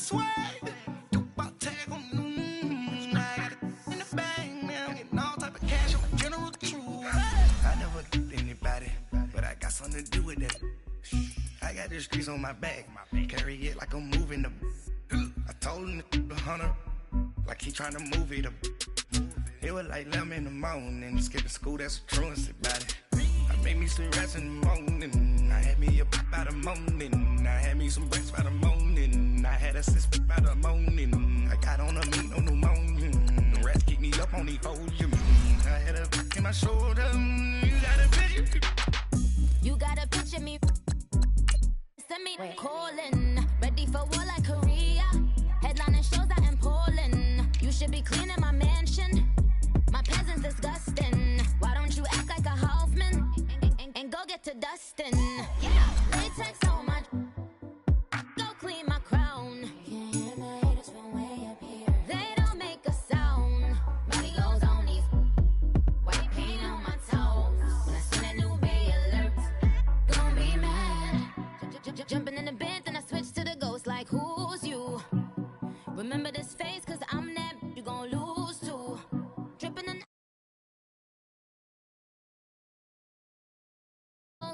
swag. Tupac tag on I got it in the bag now. Getting all type of cash on my general truth. I never did anybody, but I got something to do with that. I got the streets on my back. Carry it like I'm moving the. I told him the hunter, like he trying to move it up. It was like 11 in the morning, skipping school, that's a truancy about it. I made me some rats in the morning, I had me a by the morning. I had me some breaks by the morning, I had a sis by the morning. I got on a meat, no pneumonia, the rats keep me up on the podium. I had a in my shoulder, you got a picture. You got a picture me, send me calling, ready for war like Korea. Headlining shows out in Poland, you should be cleaning my mansion. My presence disgusting. Why don't you act like a Hoffman and go get to dustin'? Yeah, latex on my. Go clean my crown. Can't hear my haters from way up here. They don't make a sound. Money goes on these. White paint on my toes. When I see that new Bay alert, gon' be mad. Jumping in the bed, then I switch to the ghost. Like who's you? Remember this face, cause I'm that. You gon' lose too. Dripping in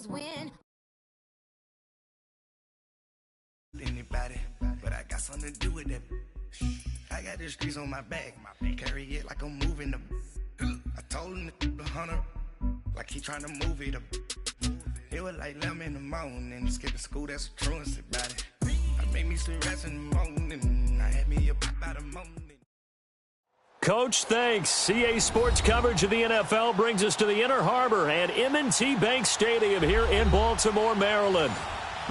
win. Anybody, but I got something to do with that. I got the streets on my back. Carry it like I'm moving the. I told him the hunter, like he trying to move it up. It was like 11 in the morning, skipping school, that's a truancy about it. I made me some rats in the morning, I had me up by the morning. Coach, thanks. CA Sports coverage of the NFL brings us to the Inner Harbor and M&T Bank Stadium here in Baltimore, Maryland.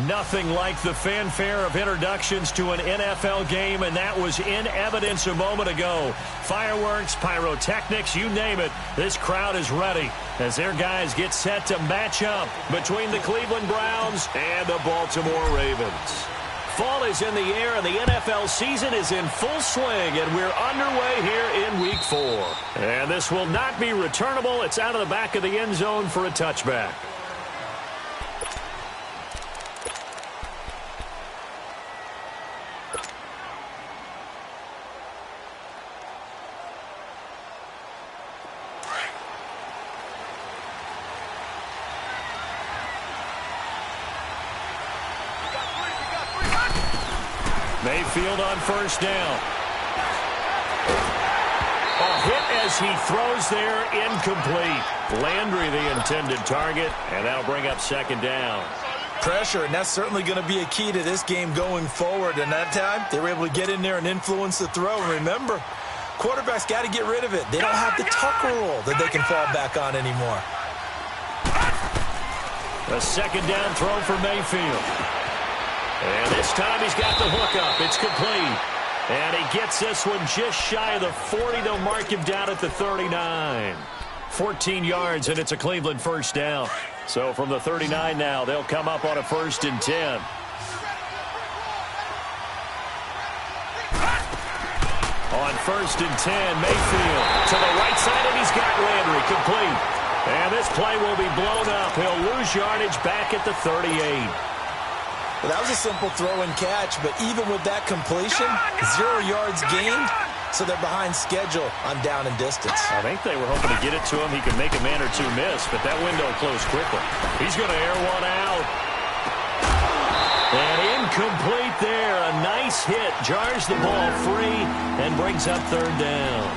Nothing like the fanfare of introductions to an NFL game, and that was in evidence a moment ago. Fireworks, pyrotechnics, you name it. This crowd is ready as their guys get set to match up between the Cleveland Browns and the Baltimore Ravens. Fall is in the air, and the NFL season is in full swing, and we're underway here in Week 4. And this will not be returnable. It's out of the back of the end zone for a touchback. Mayfield on first down. A hit as he throws there, incomplete. Landry the intended target, and that'll bring up second down. Pressure, and that's certainly going to be a key to this game going forward. And that time, they were able to get in there and influence the throw. And remember, quarterbacks got to get rid of it. They don't have the Tucker rule that they can fall back on anymore. A second down throw for Mayfield. And this time he's got the hook up. It's complete. And he gets this one just shy of the 40. They'll mark him down at the 39. 14 yards, and it's a Cleveland first down. So from the 39 now, they'll come up on a 1st and 10. On 1st and 10, Mayfield to the right side, and he's got Landry complete. And this play will be blown up. He'll lose yardage back at the 38. Well, that was a simple throw and catch, but even with that completion, 0 yards gained, so they're behind schedule on down and distance. I think they were hoping to get it to him. He could make a man or two miss, but that window closed quickly. He's going to air one out. And incomplete there. A nice hit. Jars the ball free and brings up 3rd down.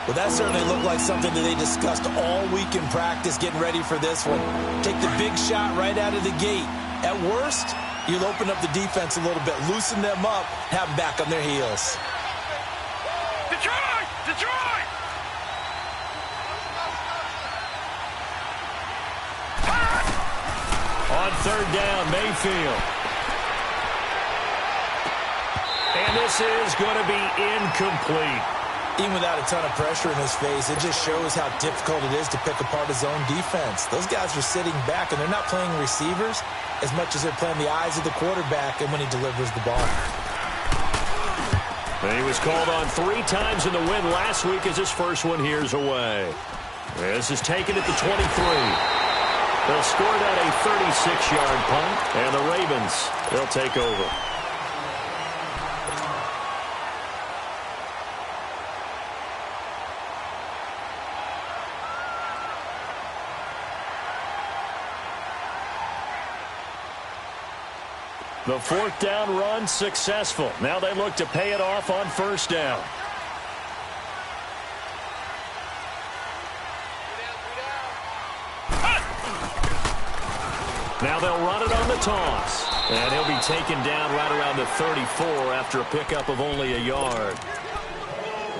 Well, that certainly looked like something that they discussed all week in practice, getting ready for this one. Take the big shot right out of the gate. At worst, you'll open up the defense a little bit, loosen them up, have them back on their heels. Detroit! Detroit! On 3rd down, Mayfield. And this is going to be incomplete. Even without a ton of pressure in his face, it just shows how difficult it is to pick apart his own defense. Those guys are sitting back, and they're not playing receivers as much as they're playing the eyes of the quarterback and when he delivers the ball. And he was called on 3 times in the win last week as his first one here's away. This is taken at the 23. They'll score that a 36-yard punt, and the Ravens, they'll take over. The fourth down run successful. Now they look to pay it off on first down. Now they'll run it on the toss. And he'll be taken down right around the 34 after a pickup of only a yard.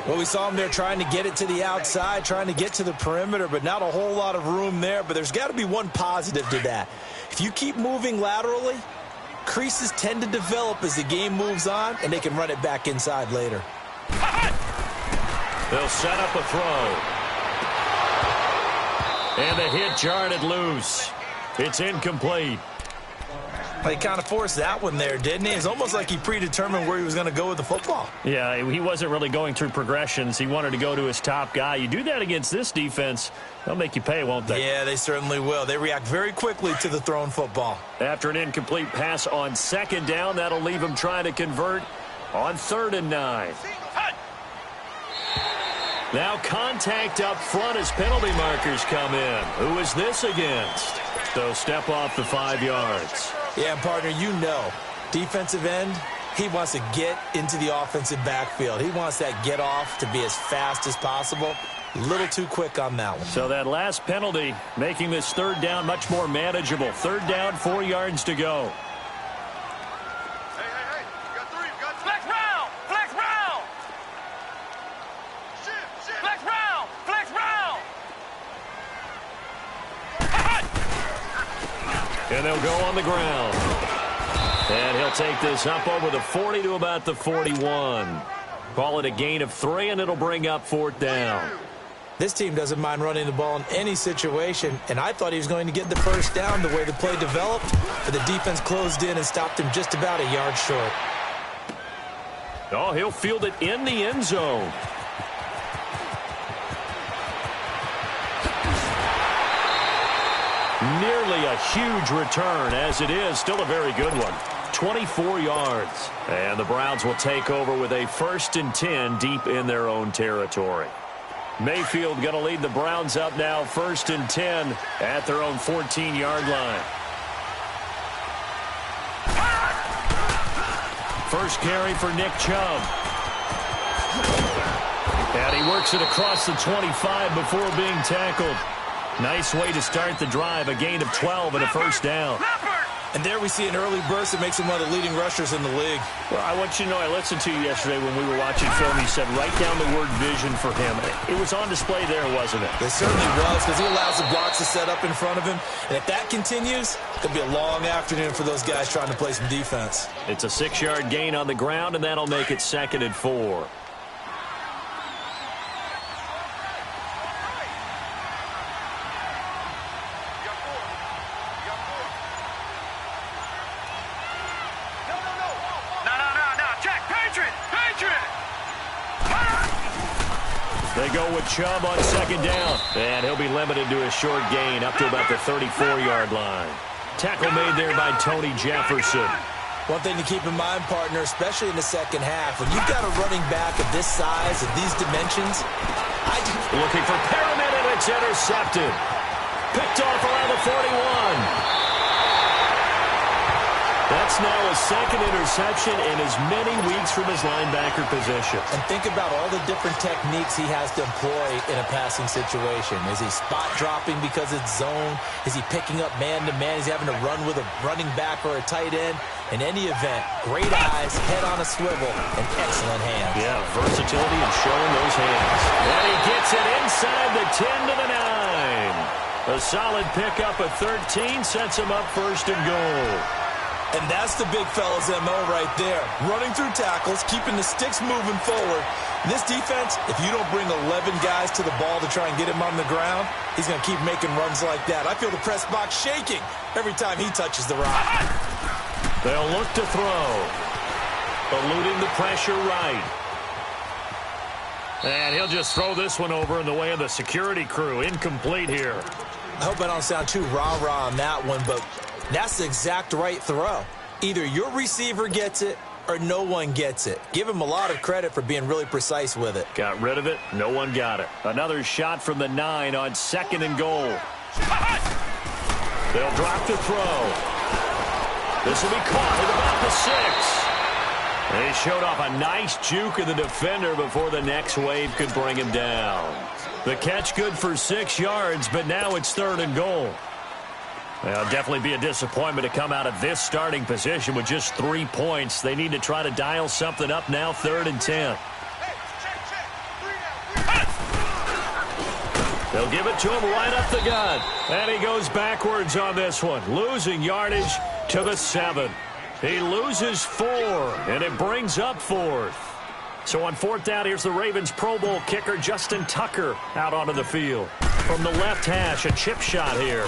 Well, we saw him there trying to get it to the outside, trying to get to the perimeter, but not a whole lot of room there. But there's got to be one positive to that. If you keep moving laterally, creases tend to develop as the game moves on, and they can run it back inside later. They'll set up a throw. And the hit jarred it loose. It's incomplete. He kind of forced that one there, didn't he? It's almost like he predetermined where he was going to go with the football. Yeah, he wasn't really going through progressions. He wanted to go to his top guy. You do that against this defense, they'll make you pay, won't they? Yeah, they certainly will. They react very quickly to the thrown football. After an incomplete pass on second down, that'll leave him trying to convert on 3rd and 9. Now contact up front as penalty markers come in. Who is this against? So step off the 5 yards. Yeah, partner, you know, defensive end, he wants to get into the offensive backfield. He wants that get off to be as fast as possible. A little too quick on that one. So that last penalty making this 3rd down much more manageable. 3rd down, 4 yards to go. Hey, you got 3, you got flex round, flex round. Shit. Flex round, flex round. And they'll go on the ground. And he'll take this up over the 40 to about the 41. Call it a gain of 3, and it'll bring up 4th down. This team doesn't mind running the ball in any situation, and I thought he was going to get the first down the way the play developed, but the defense closed in and stopped him just about a yard short. Oh, he'll field it in the end zone. Nearly a huge return, as it is still a very good one. 24 yards. And the Browns will take over with a 1st and 10 deep in their own territory. Mayfield going to lead the Browns up now, 1st and 10 at their own 14-yard line. First carry for Nick Chubb. And he works it across the 25 before being tackled. Nice way to start the drive, a gain of 12 and a first down. And there we see an early burst that makes him one of the leading rushers in the league. Well, I want you to know, I listened to you yesterday when we were watching film. You said write down the word vision for him. It was on display there, wasn't it? It certainly was, because he allows the blocks to set up in front of him. And if that continues, it could be a long afternoon for those guys trying to play some defense. It's a 6-yard gain on the ground, and that'll make it 2nd and 4. They go with Chubb on 2nd down. And he'll be limited to a short gain up to about the 34-yard line. Tackle made there by Tony Jefferson. One thing to keep in mind, partner, especially in the second half, when you've got a running back of this size, of these dimensions, looking for Perriman, and it's intercepted. Picked off around the 41. That's now a 2nd interception in as many weeks from his linebacker position. And think about all the different techniques he has to employ in a passing situation. Is he spot dropping because it's zone? Is he picking up man-to-man? Is he having to run with a running back or a tight end? In any event, great eyes, head on a swivel, and excellent hands. Yeah, versatility and showing those hands. And he gets it inside the 10 to the 9. A solid pickup of 13 sets him up 1st and goal. And that's the big fella's MO right there. Running through tackles, keeping the sticks moving forward. In this defense, if you don't bring 11 guys to the ball to try and get him on the ground, he's going to keep making runs like that. I feel the press box shaking every time he touches the rock. They'll look to throw. Eluding the pressure right. And he'll just throw this one over in the way of the security crew. Incomplete here. I hope I don't sound too rah-rah on that one, but that's the exact right throw. Either your receiver gets it or no one gets it. Give him a lot of credit for being really precise with it. Got rid of it. No one got it. Another shot from the 9 on 2nd and goal. They'll drop the throw. This will be caught at about the 6. They showed off a nice juke of the defender before the next wave could bring him down. The catch good for 6 yards, but now it's 3rd and goal. Well, it'll definitely be a disappointment to come out of this starting position with just 3 points. They need to try to dial something up now, 3rd and 10. They'll give it to him right up the gut. And he goes backwards on this one, losing yardage to the 7. He loses 4, and it brings up 4th. So on 4th down, here's the Ravens Pro Bowl kicker, Justin Tucker, out onto the field. From the left hash, a chip shot here.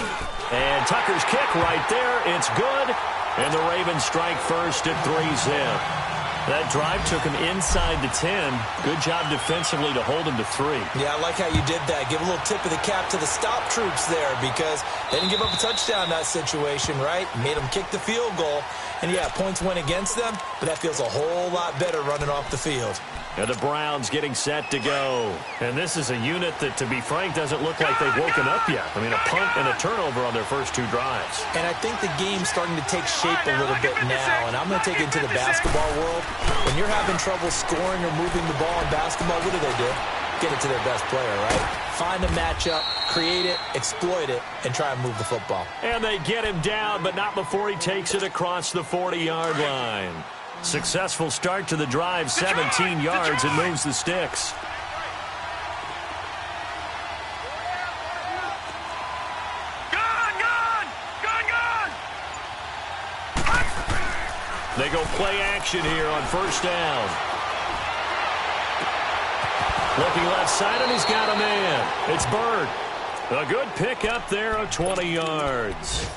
And Tucker's kick right there. It's good. And the Ravens strike first at 3-zip. That drive took him inside the 10. Good job defensively to hold him to 3. Yeah, I like how you did that. Give a little tip of the cap to the stop troops there because they didn't give up a touchdown in that situation, right? Made them kick the field goal. And, yeah, points went against them, but that feels a whole lot better running off the field. And the Browns getting set to go. And this is a unit that, to be frank, doesn't look like they've woken up yet. I mean, a punt and a turnover on their first 2 drives. And I think the game's starting to take shape a little bit now. And I'm going to take it into the basketball world. When you're having trouble scoring or moving the ball in basketball, what do? Get it to their best player, right? Find a matchup, create it, exploit it, and try and move the football. And they get him down, but not before he takes it across the 40-yard line. Successful start to the drive, 17 yards, and moves the sticks. They go play action here on 1st down. Looking left side, and he's got a man. It's Bird. A good pickup there of 20 yards.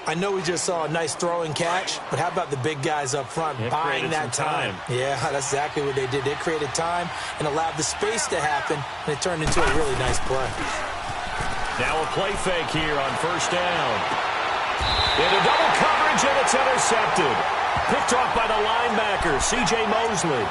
I know we just saw a nice throw and catch, but how about the big guys up front buying that time? Yeah, that's exactly what they did. They created time and allowed the space to happen, and it turned into a really nice play. Now a play fake here on 1st down. Into double coverage, and it's intercepted. Picked off by the linebacker, C.J. Mosley.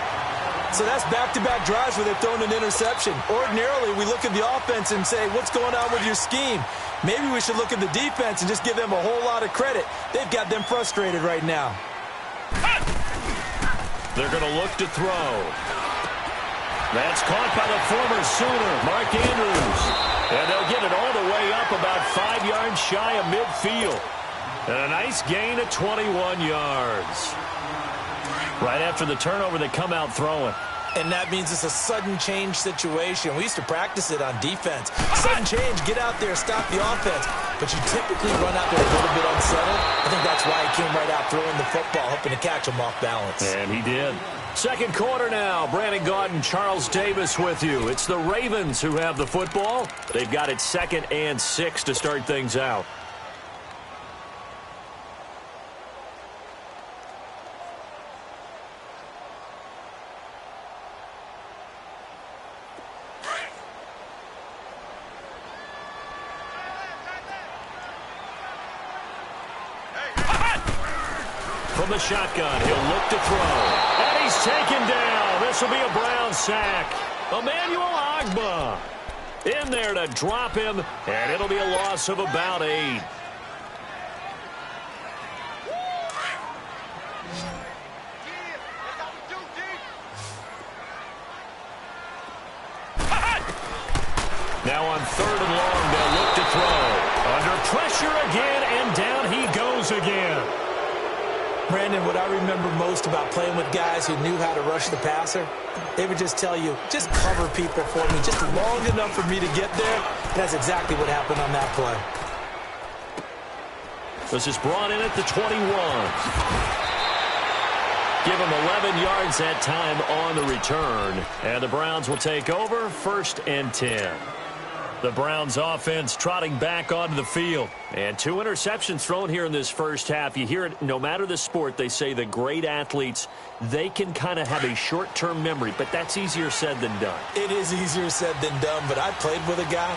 So that's back-to-back drives where they've thrown an interception. Ordinarily, we look at the offense and say, what's going on with your scheme? Maybe we should look at the defense and just give them a whole lot of credit. They've got them frustrated right now. They're going to look to throw. That's caught by the former Sooner, Mark Andrews. And they'll get it all the way up about 5 yards shy of midfield. And a nice gain of 21 yards. Right after the turnover, they come out throwing. And that means it's a sudden change situation. We used to practice it on defense. Sudden change, get out there, stop the offense. But you typically run out there a little bit unsettled. I think that's why he came right out throwing the football, hoping to catch him off balance. And he did. Second quarter now. Brandon Gaudin, Charles Davis with you. It's the Ravens who have the football. They've got it 2nd and 6 to start things out. From the shotgun, he'll look to throw. And he's taken down. This will be a Brown sack. Emmanuel Ogbah in there to drop him, and it'll be a loss of about 8. Now on 3rd and long, they'll look to throw. Under pressure again, and down he goes again. Brandon, what I remember most about playing with guys who knew how to rush the passer, they would just tell you, just cover people for me, just long enough for me to get there. That's exactly what happened on that play. This is brought in at the 21. Give him 11 yards that time on the return. And the Browns will take over 1st and 10. The Browns offense trotting back onto the field. And 2 interceptions thrown here in this first half. You hear it, no matter the sport, they say the great athletes, they can kind of have a short-term memory, but that's easier said than done. It is easier said than done, but I played with a guy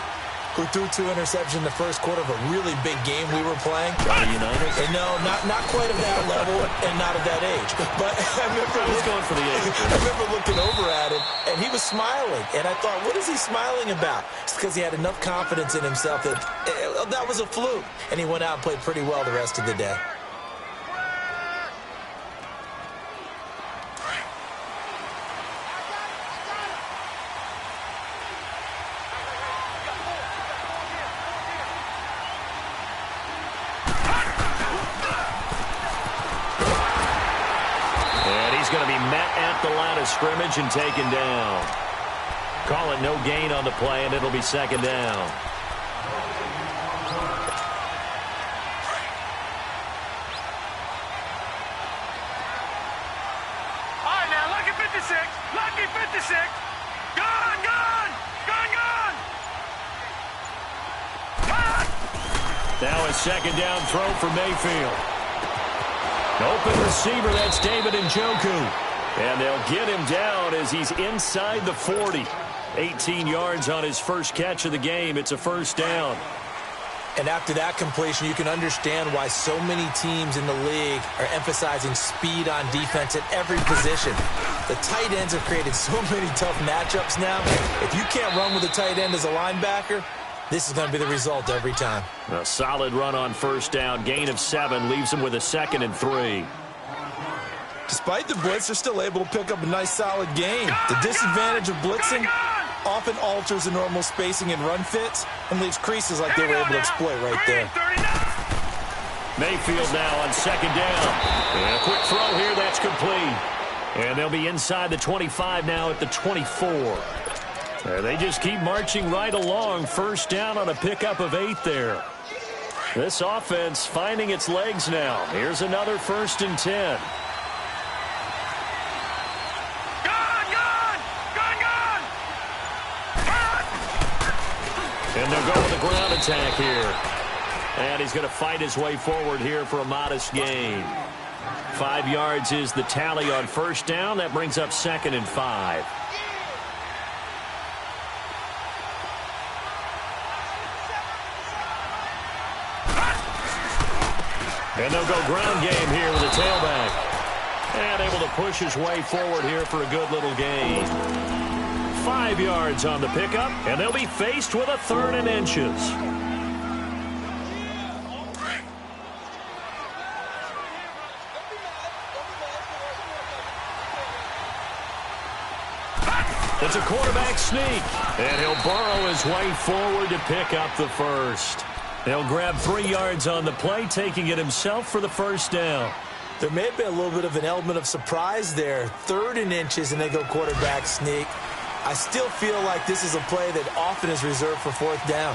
who threw 2 interceptions in the first quarter of a really big game we were playing. Johnny Unitas? And no, not quite at that level and not at that age. But I was going for the age. I remember looking over at him, and he was smiling. And I thought, what is he smiling about? It's because he had enough confidence in himself that that was a fluke. And he went out and played pretty well the rest of the day. going to be met at the line of scrimmage and taken down. Call it no gain on the play, and it'll be second down. All right, now, lucky 56. Lucky 56. Gun, gun. Gun, gun. Now a second down throw for Mayfield. Open receiver, that's David Njoku. And they'll get him down as he's inside the 40. 18 yards on his first catch of the game. It's a first down. And after that completion, you can understand why so many teams in the league are emphasizing speed on defense at every position. The tight ends have created so many tough matchups now. If you can't run with a tight end as a linebacker, this is going to be the result every time. A solid run on first down. Gain of 7 leaves him with a 2nd and 3. Despite the blitz, they're still able to pick up a nice, solid gain. The disadvantage of blitzing often alters the normal spacing and run fits and leaves creases like they were able to exploit right there. Mayfield now on second down. And a quick throw here, that's complete. And they'll be inside the 25 now at the 24. They just keep marching right along. First down on a pickup of 8 there. This offense finding its legs now. Here's another 1st and 10. And they'll go with the ground attack here. And he's going to fight his way forward here for a modest gain. 5 yards is the tally on first down. That brings up 2nd and 5. And they'll go ground game here with a tailback. And able to push his way forward here for a good little gain. 5 yards on the pickup, and they'll be faced with a 3rd and inches. It's a quarterback sneak, and he'll burrow his way forward to pick up the first. He'll grab 3 yards on the play, taking it himself for the first down. There may have been a little bit of an element of surprise there. 3rd and inches, and they go quarterback sneak. I still feel like this is a play that often is reserved for 4th down.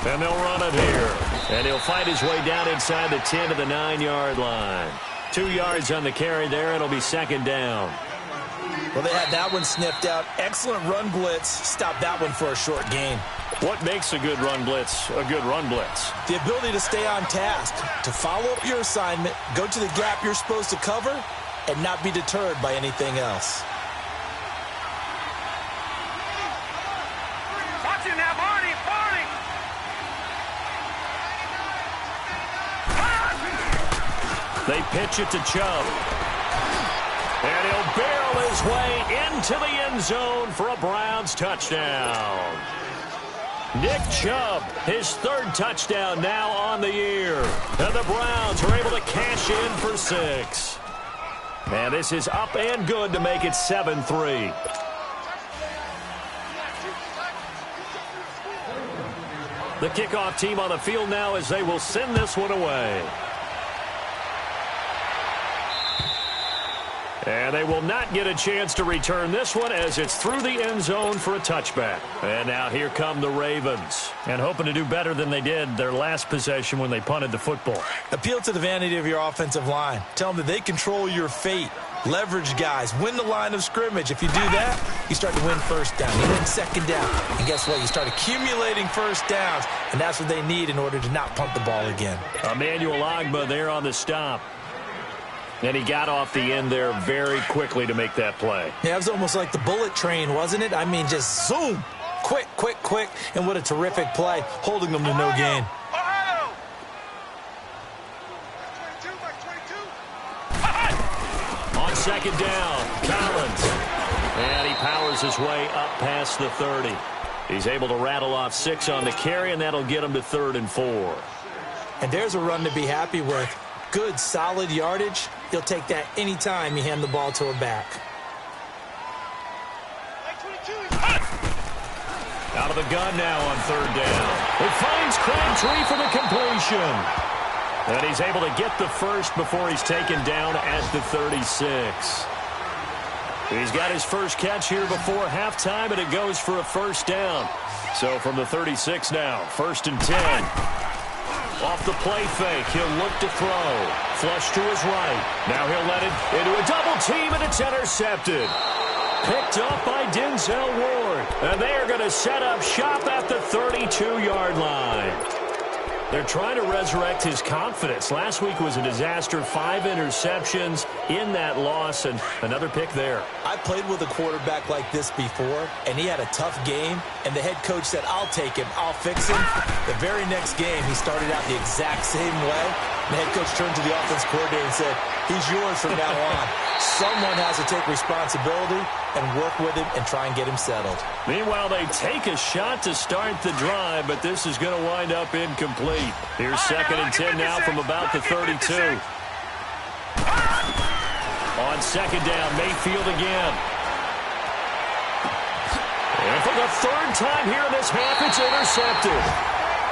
And they'll run it here. And he'll fight his way down inside the 10 to the 9-yard line. 2 yards on the carry there. It'll be second down. Well, they had that one sniffed out. Excellent run blitz. Stop that one for a short gain. What makes a good run blitz a good run blitz? The ability to stay on task, to follow up your assignment, go to the gap you're supposed to cover, and not be deterred by anything else. Watch it now, Barney, Barney. They pitch it to Chubb. And he'll barrel his way into the end zone for a Browns touchdown. Nick Chubb, his 3rd touchdown now on the year. And the Browns are able to cash in for 6. And this is up and good to make it 7-3. The kickoff team on the field now as they will send this one away. And they will not get a chance to return this one as it's through the end zone for a touchback. And now here come the Ravens. And hoping to do better than they did their last possession when they punted the football. Appeal to the vanity of your offensive line. Tell them that they control your fate. Leverage guys. Win the line of scrimmage. If you do that, you start to win first down. You win second down. And guess what? You start accumulating first downs. And that's what they need in order to not punt the ball again. Emmanuel Ogbah there on the stop. And he got off the end there very quickly to make that play. Yeah, it was almost like the bullet train, wasn't it? I mean, just zoom. Quick, quick, quick. And what a terrific play, holding them to no gain. On second down, Collins. And he powers his way up past the 30. He's able to rattle off 6 on the carry, and that'll get him to 3rd and 4. And there's a run to be happy with. Good, solid yardage. You'll take that anytime you hand the ball to a back. Out of the gun now on 3rd down. It finds Crabtree for the completion. And he's able to get the first before he's taken down at the 36. He's got his first catch here before halftime, and it goes for a first down. So from the 36 now, 1st and 10. Off the play fake, he'll look to throw. Flush to his right. Now he'll let it into a double team, and it's intercepted. Picked up by Denzel Ward. And they are going to set up shop at the 32-yard line. They're trying to resurrect his confidence. Last week was a disaster. 5 interceptions in that loss, and another pick there. I played with a quarterback like this before, and he had a tough game, and the head coach said, I'll take him, I'll fix him. The very next game, he started out the exact same way. The head coach turned to the offense coordinator and said, he's yours from now on. Someone has to take responsibility and work with him and try and get him settled. Meanwhile, they take a shot to start the drive, but this is going to wind up incomplete. Here's 2nd and 10 now from about the 32. On 2nd down, Mayfield again. And for the 3rd time here in this half, it's intercepted.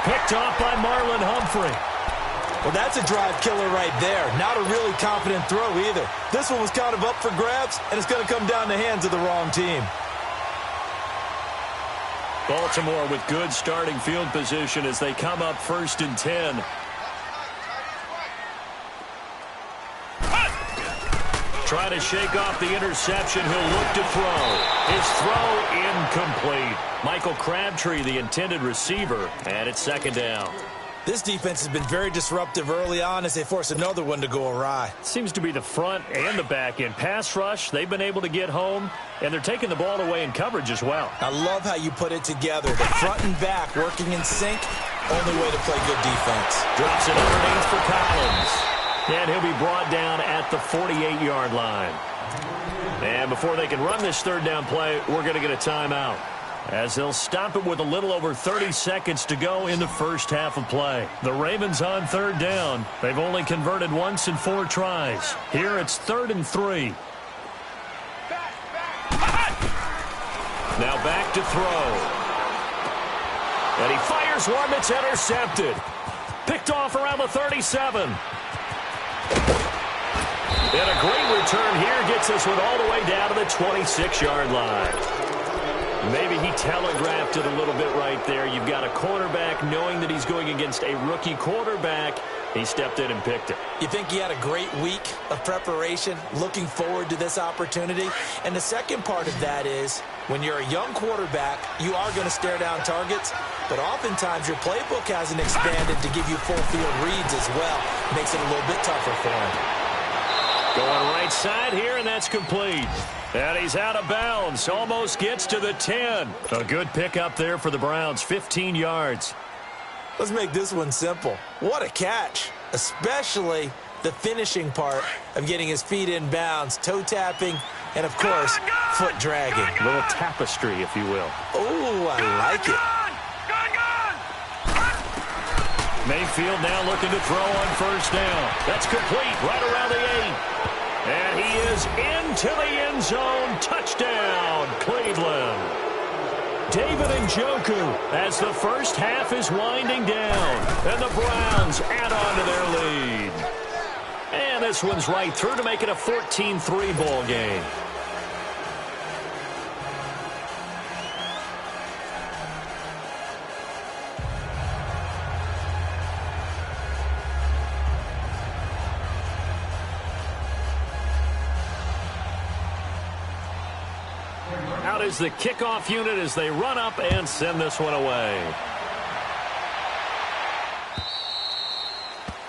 Picked off by Marlon Humphrey. Well, that's a drive killer right there. Not a really confident throw either. This one was kind of up for grabs, and it's going to come down the hands of the wrong team. Baltimore with good starting field position as they come up 1st and 10. Try to shake off the interception. He'll look to throw. His throw incomplete. Michael Crabtree, the intended receiver, and it's 2nd down. This defense has been very disruptive early on as they force another one to go awry. Seems to be the front and the back end. Pass rush, they've been able to get home, and they're taking the ball away in coverage as well. I love how you put it together. The front and back working in sync. Only way to play good defense. Drops it underneath for Collins. And he'll be brought down at the 48-yard line. And before they can run this 3rd down play, we're going to get a timeout, as they'll stop it with a little over 30 seconds to go in the first half of play. The Ravens on 3rd down. They've only converted once in 4 tries. Here it's 3rd and 3. Now back to throw. And he fires one that's intercepted. Picked off around the 37. And a great return here gets this one all the way down to the 26-yard line. Maybe he telegraphed it a little bit right there. You've got a quarterback knowing that he's going against a rookie quarterback. He stepped in and picked it. You think he had a great week of preparation, looking forward to this opportunity? And the second part of that is, when you're a young quarterback, you are going to stare down targets, but oftentimes your playbook hasn't expanded to give you full field reads as well. Makes it a little bit tougher for him. Going right side here, and that's complete. And he's out of bounds. Almost gets to the 10. A good pickup there for the Browns, 15 yards. Let's make this one simple. What a catch, especially the finishing part of getting his feet in bounds, toe tapping, and, of course, foot dragging. A little tapestry, if you will. Oh, I like it. Mayfield now looking to throw on 1st down. That's complete right around the 8. And he is into the end zone. Touchdown, Cleveland. David Njoku as the first half is winding down. And the Browns add on to their lead. And this one's right through to make it a 14-3 ball game. Out is the kickoff unit as they run up and send this one away.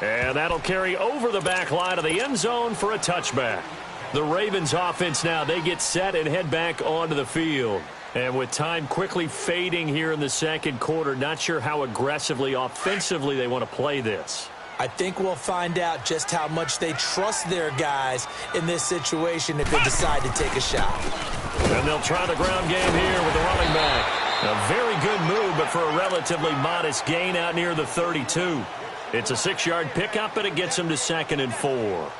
And that'll carry over the back line of the end zone for a touchback. The Ravens offense now, they get set and head back onto the field. And with time quickly fading here in the 2nd quarter, not sure how aggressively, offensively they want to play this. I think we'll find out just how much they trust their guys in this situation if they decide to take a shot. And they'll try the ground game here with the running back. A very good move, but for a relatively modest gain out near the 32. It's a 6-yard pickup, and it gets him to 2nd and 4.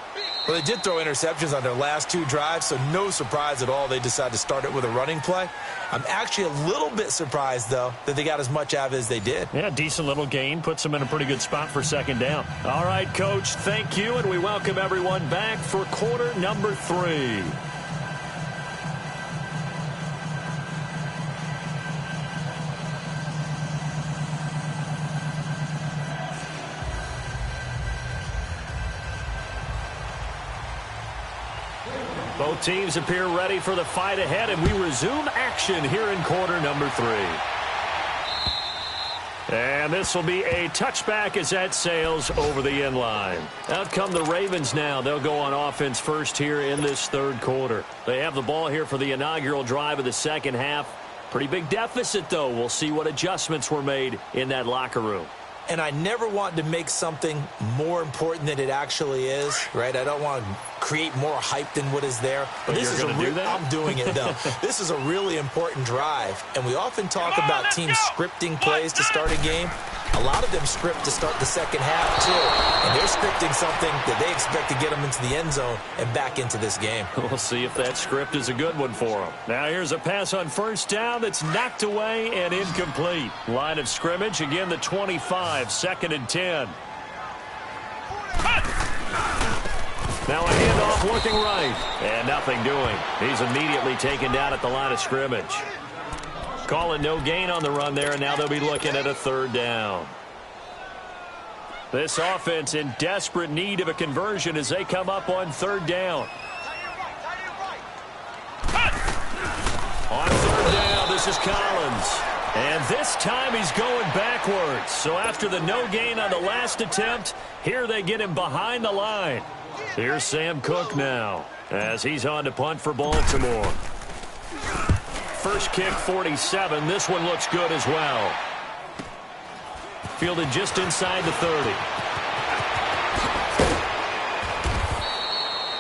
Well, they did throw interceptions on their last 2 drives, so no surprise at all they decided to start it with a running play. I'm actually a little bit surprised, though, that they got as much out of it as they did. Yeah, decent little gain. Puts them in a pretty good spot for second down. All right, Coach, thank you, and we welcome everyone back for quarter number 3. Both teams appear ready for the fight ahead, and we resume action here in quarter number 3. And this will be a touchback as that sails over the end line. Out come the Ravens now. They'll go on offense first here in this third quarter. They have the ball here for the inaugural drive of the second half. Pretty big deficit, though. We'll see what adjustments were made in that locker room. And I never want to make something more important than it actually is, right? I don't want to create more hype than what is there. But this you're is going to do that? I'm doing it, though. This is a really important drive. And we often talk about teams scripting plays to start a game. A lot of them script to start the second half, too. And they're scripting something that they expect to get them into the end zone and back into this game. We'll see if that script is a good one for them. Now here's a pass on first down that's knocked away and incomplete. Line of scrimmage, again the 25, 2nd and 10. Now a handoff looking right. And nothing doing. He's immediately taken down at the line of scrimmage. Calling no gain on the run there, and now they'll be looking at a 3rd down. This offense in desperate need of a conversion as they come up on 3rd down. On 3rd down, this is Collins. And this time he's going backwards. So after the no gain on the last attempt, here they get him behind the line. Here's Sam Cook now as he's on to punt for Baltimore. First kick, 47. This one looks good as well. Fielded just inside the 30.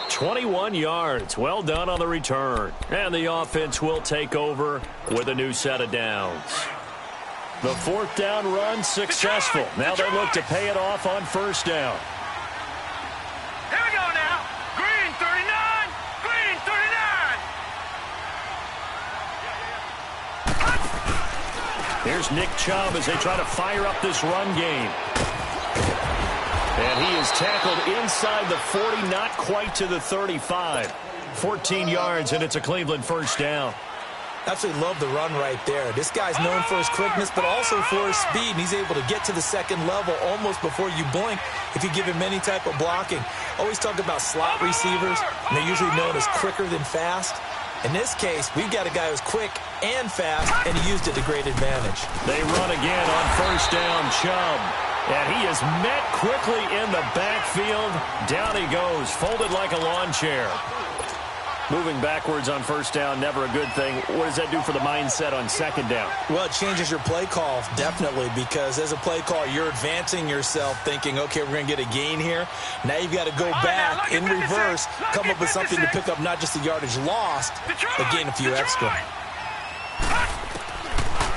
21 yards. Well done on the return. And the offense will take over with a new set of downs. The 4th down run successful. Now they look to pay it off on 1st down. Here we go now. Green 39. Green 39. Here's Nick Chubb as they try to fire up this run game. And he is tackled inside the 40, not quite to the 35. 14 yards, and it's a Cleveland 1st down. Absolutely love the run right there. This guy's known for his quickness, but also for his speed. And he's able to get to the 2nd level almost before you blink if you give him any type of blocking. Always talk about slot receivers, and they're usually known as quicker than fast. In this case, we've got a guy who's quick and fast, and he used it to great advantage. They run again on 1st down, Chubb. And he is met quickly in the backfield. Down he goes, folded like a lawn chair. Moving backwards on 1st down, never a good thing. What does that do for the mindset on 2nd down? Well, it changes your play call, definitely, because as a play call, you're advancing yourself thinking, okay, we're going to get a gain here. Now you've got to go back in reverse, come up with something to pick up not just the yardage lost, but gain a few extra.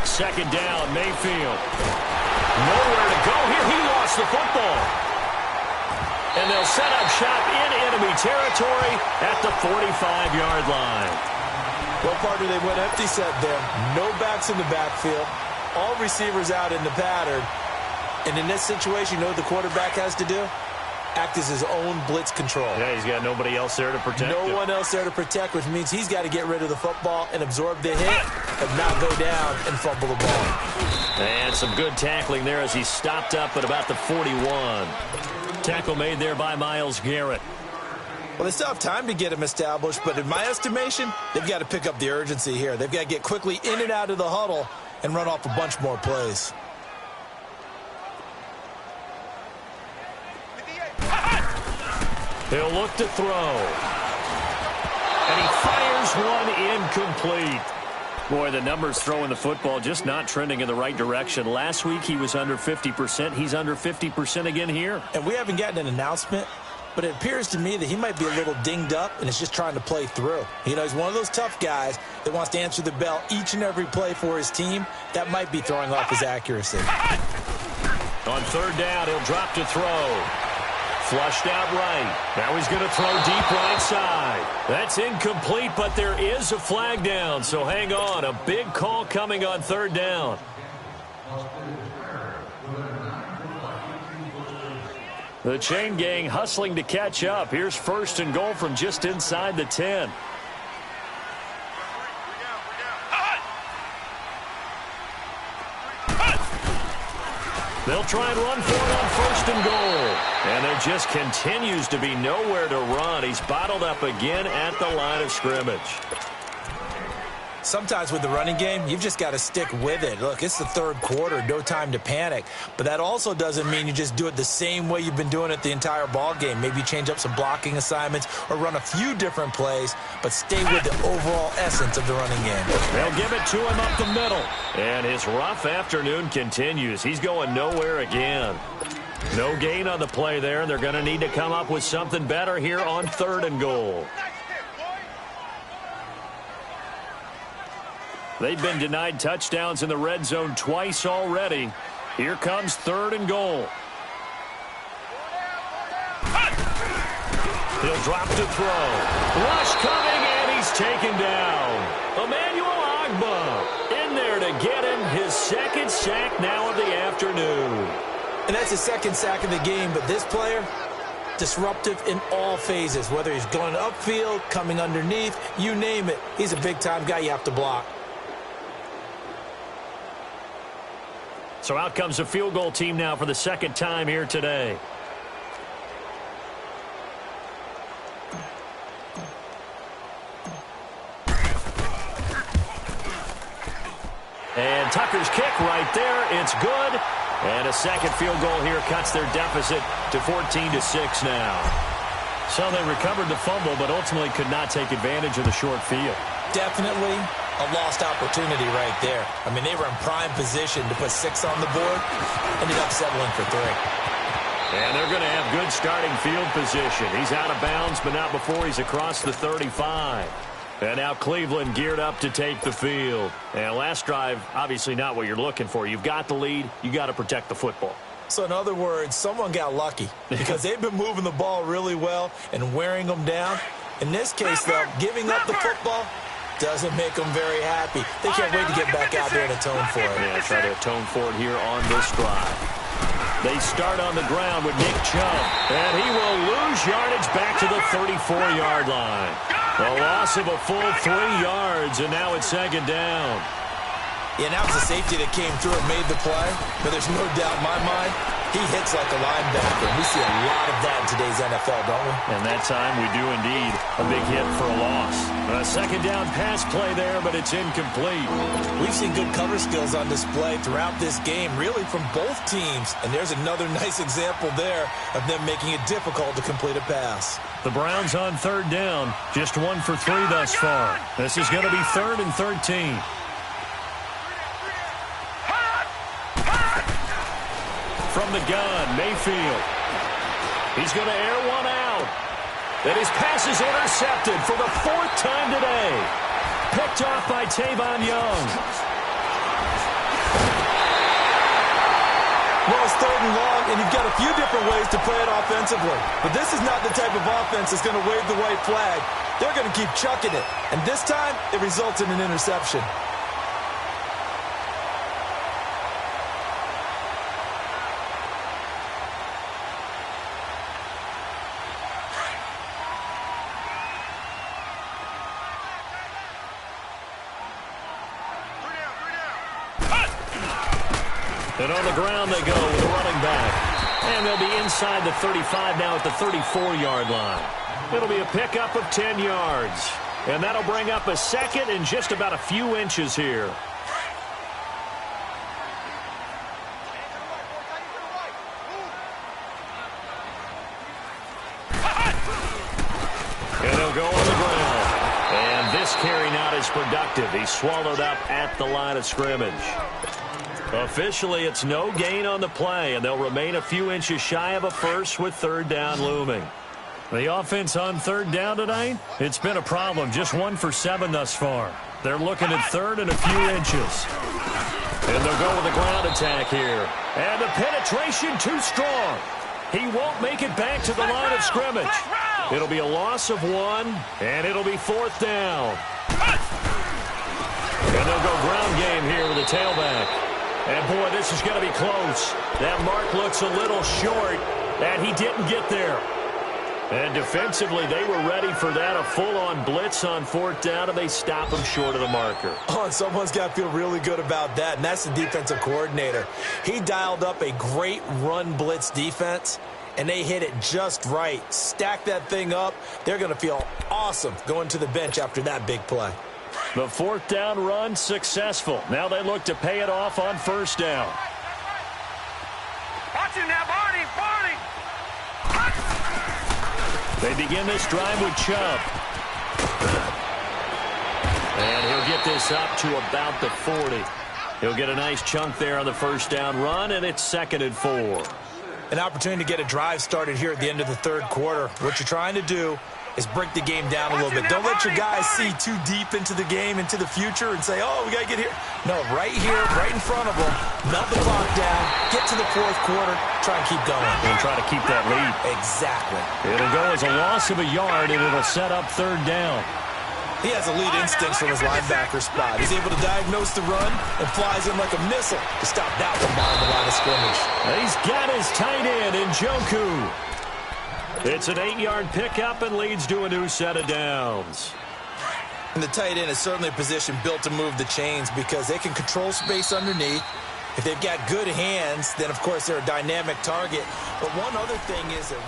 2nd down, Mayfield. Nowhere to go here. He lost the football. And they'll set up shop in enemy territory at the 45-yard line. Well, partner, they went empty set there. No backs in the backfield. All receivers out in the pattern. And in this situation, you know what the quarterback has to do? Act as his own blitz control. Yeah, he's got nobody else there to protect him. No one else there to protect, which means he's got to get rid of the football and absorb the hit and not go down and fumble the ball. And some good tackling there as he stopped up at about the 41. Tackle made there by Myles Garrett. Well, they still have time to get him established, but in my estimation, they've got to pick up the urgency here. They've got to get quickly in and out of the huddle and run off a bunch more plays. He'll look to throw. And he fires one incomplete. Boy, the numbers throwing the football just not trending in the right direction. Last week he was under 50%. He's under 50% again here. And we haven't gotten an announcement, but it appears to me that he might be a little dinged up and is just trying to play through. You know, he's one of those tough guys that wants to answer the bell each and every play for his team. That might be throwing off his accuracy. On 3rd down, he'll drop to throw. Flushed out right. Now he's going to throw deep right side. That's incomplete, but there is a flag down, so hang on. A big call coming on third down. The chain gang hustling to catch up. Here's first and goal from just inside the 10. They'll try and run for it on first and goal. And there just continues to be nowhere to run. He's bottled up again at the line of scrimmage. Sometimes with the running game, you've just got to stick with it. Look, it's the third quarter, no time to panic. But that also doesn't mean you just do it the same way you've been doing it the entire ball game. Maybe change up some blocking assignments or run a few different plays, but stay with the overall essence of the running game. They'll give it to him up the middle. And his rough afternoon continues. He's going nowhere again. No gain on the play there, and they're going to need to come up with something better here on third and goal. They've been denied touchdowns in the red zone twice already. Here comes third and goal. He'll drop to throw. Rush coming, and he's taken down. Emmanuel Ogbah in there to get him his second sack now of the afternoon. And that's his second sack of the game, but this player, disruptive in all phases, whether he's going upfield, coming underneath, you name it. He's a big-time guy you have to block. So out comes the field goal team now for the second time here today. And Tucker's kick right there. It's good. And a second field goal here cuts their deficit to 14-6 now. So they recovered the fumble, but ultimately could not take advantage of the short field. Definitely a lost opportunity right there. I mean, they were in prime position to put 6 on the board. Ended up settling for 3. And they're going to have good starting field position. He's out of bounds, but not before he's across the 35. And now Cleveland geared up to take the field. And last drive, obviously not what you're looking for. You've got the lead. You got to protect the football. So in other words, someone got lucky because they've been moving the ball really well and wearing them down. In this case, though, giving up the football doesn't make them very happy. They can't wait to get back out there and atone for it. Yeah, try to atone for it here on this drive. They start on the ground with Nick Chubb, and he will lose yardage back to the 34-yard line. A loss of a full 3 yards, and now it's second down. Yeah, and that was a safety that came through and made the play, but there's no doubt in my mind he hits like a linebacker. We see a lot of that in today's NFL, don't we? And that time we do indeed. A big hit for a loss. A second down pass play there, but it's incomplete. We've seen good cover skills on display throughout this game, really from both teams. And there's another nice example there of them making it difficult to complete a pass. The Browns on third down, just 1 for 3 thus far. This is going to be 3rd and 13. From the gun, Mayfield. He's going to air one out. And his pass is intercepted for the 4th time today. Picked off by Tavon Young. Well, it's 3rd and long, and you've got a few different ways to play it offensively. But this is not the type of offense that's going to wave the white flag. They're going to keep chucking it. And this time, it results in an interception. And on the ground they go with a running back. And they'll be inside the 35 now at the 34-yard line. It'll be a pickup of 10 yards. And that'll bring up a second and just about a few inches here. And they'll go on the ground. And this carry not as productive. He's swallowed up at the line of scrimmage. Officially, it's no gain on the play, and they'll remain a few inches shy of a first with 3rd down looming. The offense on 3rd down tonight, it's been a problem. Just 1 for 7 thus far. They're looking at 3rd and a few inches. And they'll go with a ground attack here. And the penetration too strong. He won't make it back to the line of scrimmage. It'll be a loss of 1, and it'll be 4th down. And they'll go ground game here with a tailback. And, boy, this is going to be close. That mark looks a little short, and he didn't get there. And defensively, they were ready for that, a full-on blitz on 4th down, and they stop him short of the marker. Oh, and someone's got to feel really good about that, and that's the defensive coordinator. He dialed up a great run blitz defense, and they hit it just right. Stack that thing up. They're going to feel awesome going to the bench after that big play. The 4th down run successful. Now they look to pay it off on 1st down. Watch him now, Barney, Barney. They begin this drive with Chubb. And he'll get this up to about the 40. He'll get a nice chunk there on the 1st down run, and it's 2nd and 4. An opportunity to get a drive started here at the end of the 3rd quarter. What you're trying to do is break the game down a little bit. Don't let your guys see too deep into the game, into the future, and say, oh, we got to get here. No, right here, right in front of them, melt the clock down, get to the 4th quarter, try and keep going. And try to keep that lead. Exactly. It'll go as a loss of a yard, and it'll set up 3rd down. He has elite instincts from his linebacker spot. He's able to diagnose the run and flies in like a missile to stop that one down the line of scrimmage. He's got his tight end in Njoku. It's an 8-yard pickup and leads to a new set of downs. And the tight end is certainly a position built to move the chains because they can control space underneath. If they've got good hands, then, of course, they're a dynamic target. But one other thing is that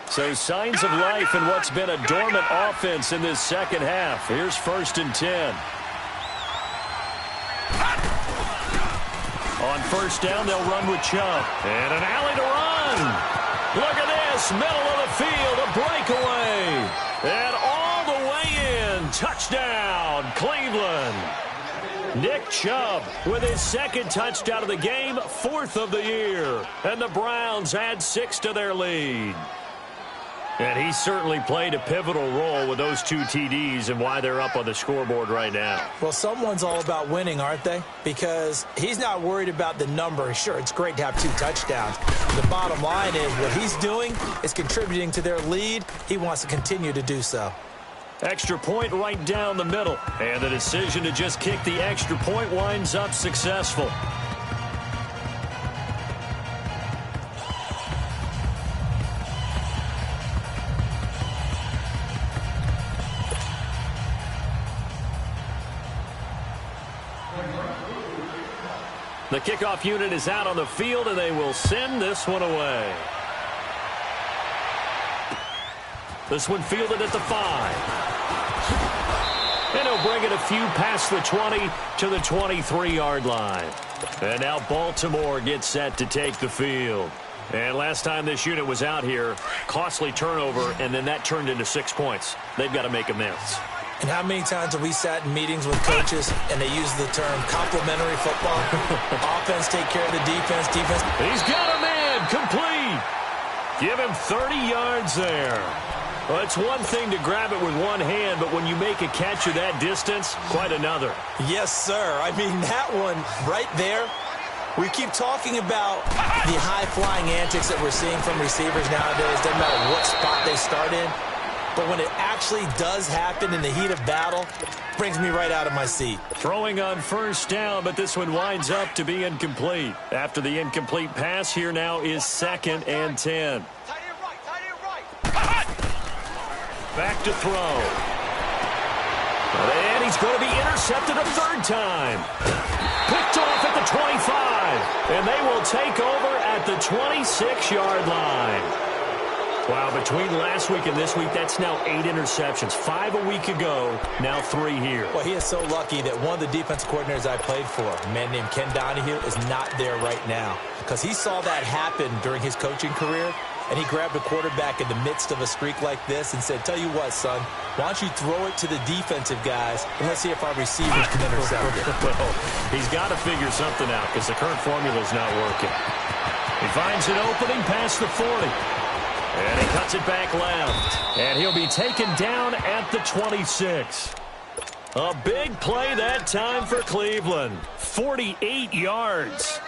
So signs of life in what's been a dormant offense in this 2nd half. Here's 1st and 10. On 1st down, they'll run with Chubb. And an alley to run. Look at this. Middle of the field, a breakaway. And all the way in. Touchdown, Cleveland. Nick Chubb with his 2nd touchdown of the game, 4th of the year. And the Browns add 6 to their lead. And he certainly played a pivotal role with those 2 TDs and why they're up on the scoreboard right now. Well, someone's all about winning, aren't they? Because he's not worried about the number. Sure, it's great to have 2 touchdowns. The bottom line is what he's doing is contributing to their lead. He wants to continue to do so. Extra point right down the middle. And the decision to just kick the extra point winds up successful. The kickoff unit is out on the field, and they will send this one away. This one fielded at the 5. And he'll bring it a few past the 20 to the 23-yard line. And now Baltimore gets set to take the field. And last time this unit was out here, costly turnover, and then that turned into 6 points. They've got to make amends. And how many times have we sat in meetings with coaches and they use the term complementary football? Offense take care of the defense, defense. He's got a man, complete. Give him 30 yards there. Well, it's one thing to grab it with one hand, but when you make a catch of that distance, quite another. Yes, sir. I mean, that one right there, we keep talking about the high-flying antics that we're seeing from receivers nowadays. Doesn't matter what spot they start in. But when it actually does happen in the heat of battle, it brings me right out of my seat. Throwing on 1st down, but this one winds up to be incomplete. After the incomplete pass, here now is 2nd and 10. Back to throw. And he's going to be intercepted a 3rd time. Picked off at the 25. And they will take over at the 26-yard line. Wow, between last week and this week, that's now 8 interceptions. 5 a week ago, now 3 here. Well, he is so lucky that one of the defensive coordinators I played for, a man named Ken Donahue, is not there right now. Because he saw that happen during his coaching career, and he grabbed a quarterback in the midst of a streak like this and said, tell you what, son, why don't you throw it to the defensive guys, and let's see if our receivers can intercept it. Well, he's got to figure something out because the current formula is not working. He finds an opening past the 40. And he cuts it back left. And he'll be taken down at the 26. A big play that time for Cleveland. 48 yards.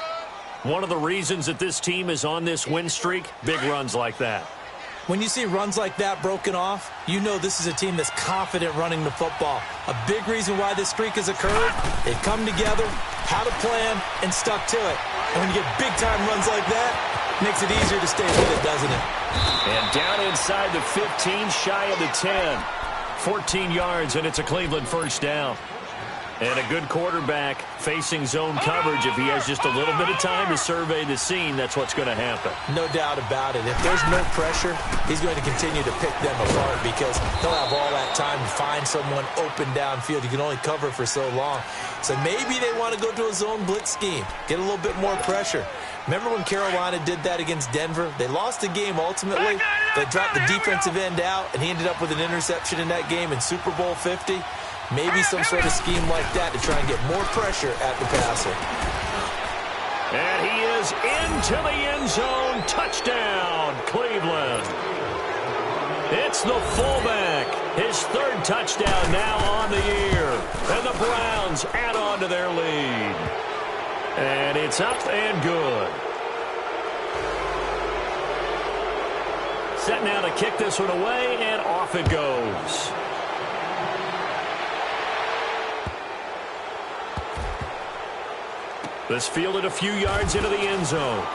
One of the reasons that this team is on this win streak, big runs like that. When you see runs like that broken off, you know this is a team that's confident running the football. A big reason why this streak has occurred, they've come together, had a plan, and stuck to it. And when you get big-time runs like that, it makes it easier to stay with it, doesn't it? And down inside the 15, shy of the 10. 14 yards, and it's a Cleveland first down. And a good quarterback facing zone coverage. If he has just a little bit of time to survey the scene, that's what's going to happen. No doubt about it. If there's no pressure, he's going to continue to pick them apart because he'll have all that time to find someone open downfield. You can only cover for so long. So maybe they want to go to a zone blitz scheme, get a little bit more pressure. Remember when Carolina did that against Denver? They lost the game ultimately. They dropped the defensive end out, and he ended up with an interception in that game in Super Bowl 50. Maybe some sort of scheme like that to try and get more pressure at the passer. And he is into the end zone. Touchdown, Cleveland. It's the fullback. His third touchdown now on the year. And the Browns add on to their lead. And it's up and good. Set now to kick this one away, and off it goes. This fielded a few yards into the end zone.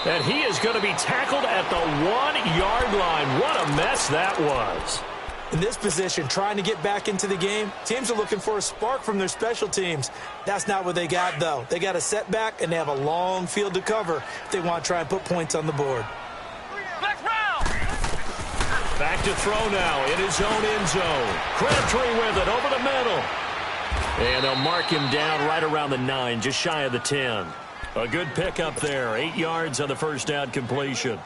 And he is going to be tackled at the 1-yard line. What a mess that was. In this position, trying to get back into the game, teams are looking for a spark from their special teams. That's not what they got, though. They got a setback, and they have a long field to cover if they want to try and put points on the board. Back to throw now in his own end zone. Crabtree with it over the middle. And they'll mark him down right around the 9, just shy of the 10. A good pickup there, 8 yards on the first down completion.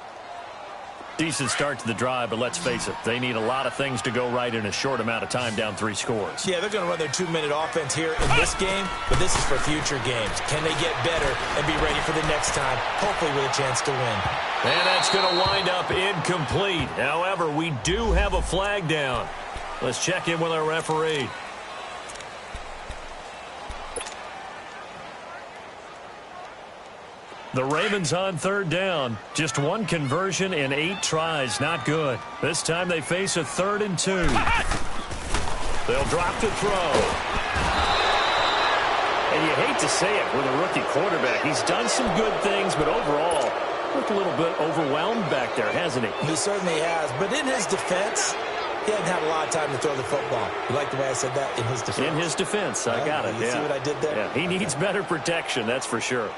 Decent start to the drive, but let's face it, they need a lot of things to go right in a short amount of time, down 3 scores. Yeah, they're going to run their 2-minute offense here in this game, but this is for future games. Can they get better and be ready for the next time, hopefully with a chance to win? And that's going to wind up incomplete. However, we do have a flag down. Let's check in with our referee. The Ravens on third down. Just one conversion in 8 tries. Not good. This time they face a 3rd and 2. They'll drop to throw. And you hate to say it with a rookie quarterback. He's done some good things, but overall, looked a little bit overwhelmed back there, hasn't he? He certainly has. But in his defense, he hadn't had a lot of time to throw the football. You like the way I said that? In his defense. In his defense. I got it. You see what I did there? Yeah, he needs better protection, that's for sure.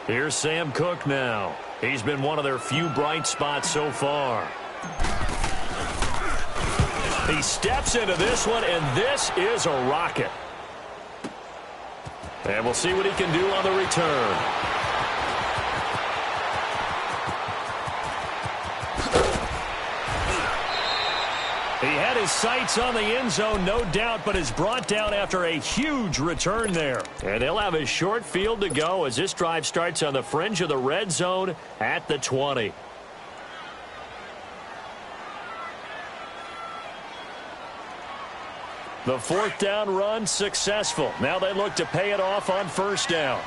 Here's Sam Cook now. He's been one of their few bright spots so far. He steps into this one, and this is a rocket. And we'll see what he can do on the return. He had his sights on the end zone, no doubt, but is brought down after a huge return there. And he'll have a short field to go as this drive starts on the fringe of the red zone at the 20. The 4th down run successful. Now they look to pay it off on first down.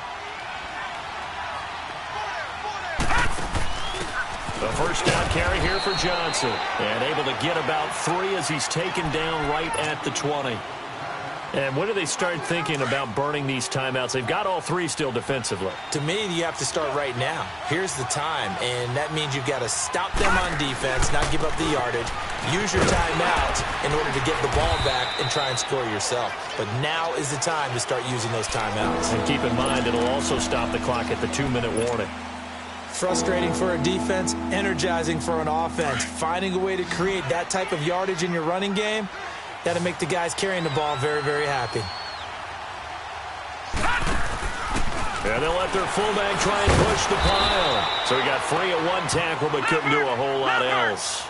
The first down carry here for Johnson. And able to get about 3 as he's taken down right at the 20. And when do they start thinking about burning these timeouts? They've got all 3 still defensively. To me, you have to start right now. Here's the time, and that means you've got to stop them on defense, not give up the yardage, use your timeouts in order to get the ball back and try and score yourself. But now is the time to start using those timeouts. And keep in mind, it'll also stop the clock at the 2-minute warning. Frustrating for a defense, energizing for an offense. Finding a way to create that type of yardage in your running game, that'll make the guys carrying the ball very, very happy. And they'll let their fullback try and push the pile. So he got free at 1 tackle, but couldn't do a whole lot else.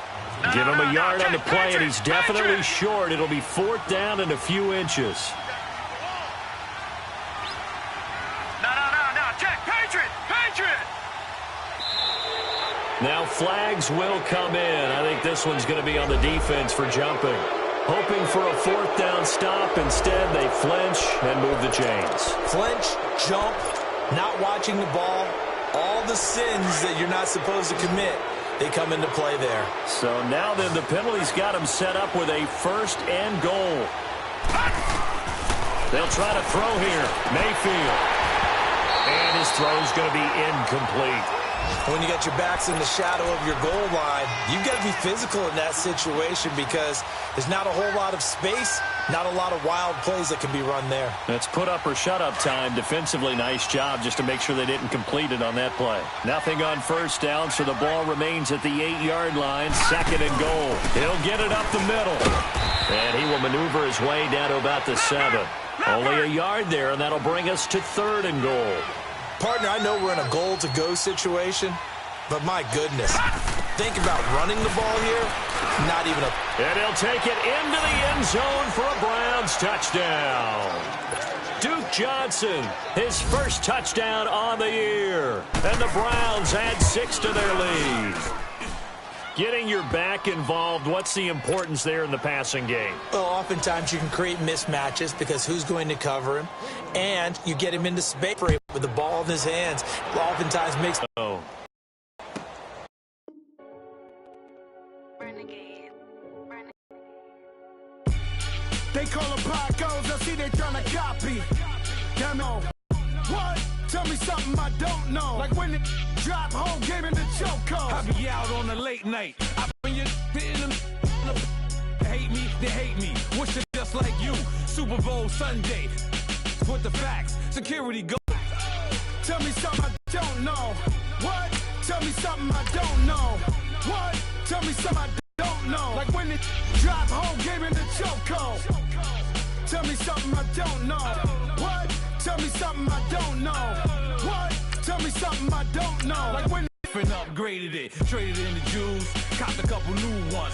Give him a yard on the play, and he's definitely short. It'll be 4th down and a few inches. No, check, Patriot! Now flags will come in. I think this one's going to be on the defense for jumping. Hoping for a fourth down stop. Instead, they flinch and move the chains. Flinch, jump, not watching the ball, all the sins that you're not supposed to commit, they come into play there. So now then, the penalty's got him set up with a 1st and goal. They'll try to throw here. Mayfield. And his throw's going to be incomplete. When you got your backs in the shadow of your goal line, you've got to be physical in that situation because there's not a whole lot of space, not a lot of wild plays that can be run there. That's put up or shut up time. Defensively, nice job just to make sure they didn't complete it on that play. Nothing on 1st down, so the ball remains at the 8-yard line. 2nd and goal. He'll get it up the middle. And he will maneuver his way down to about the 7. Only a yard there, and that'll bring us to 3rd and goal. Partner, I know we're in a goal-to-go situation, but my goodness, think about running the ball here, not even a... And he'll take it into the end zone for a Browns touchdown. Duke Johnson, his first touchdown on the year. And the Browns add 6 to their lead. Getting your back involved, what's the importance there in the passing game? Well, oftentimes you can create mismatches because who's going to cover him, and you get him into space with the ball in his hands. Oftentimes makes... Oh. They call them Pacos, I see they trying to copy. Damn it. What? Tell me something I don't know. Like when it drop home, game in the chokehold. I be out on a late night. I bring you in them. Hate me, they hate me. Wish it just like you. Super Bowl Sunday. With the facts. Security go. Tell me something I don't know. What? Tell me something I don't know. What? Tell me something I don't know. Like when it drop home, game in the chokehold. Tell me something I don't know. What? Tell me something I don't know. What? Tell me something I don't know. Like when upgraded it, traded in the Jews, copped a couple new ones.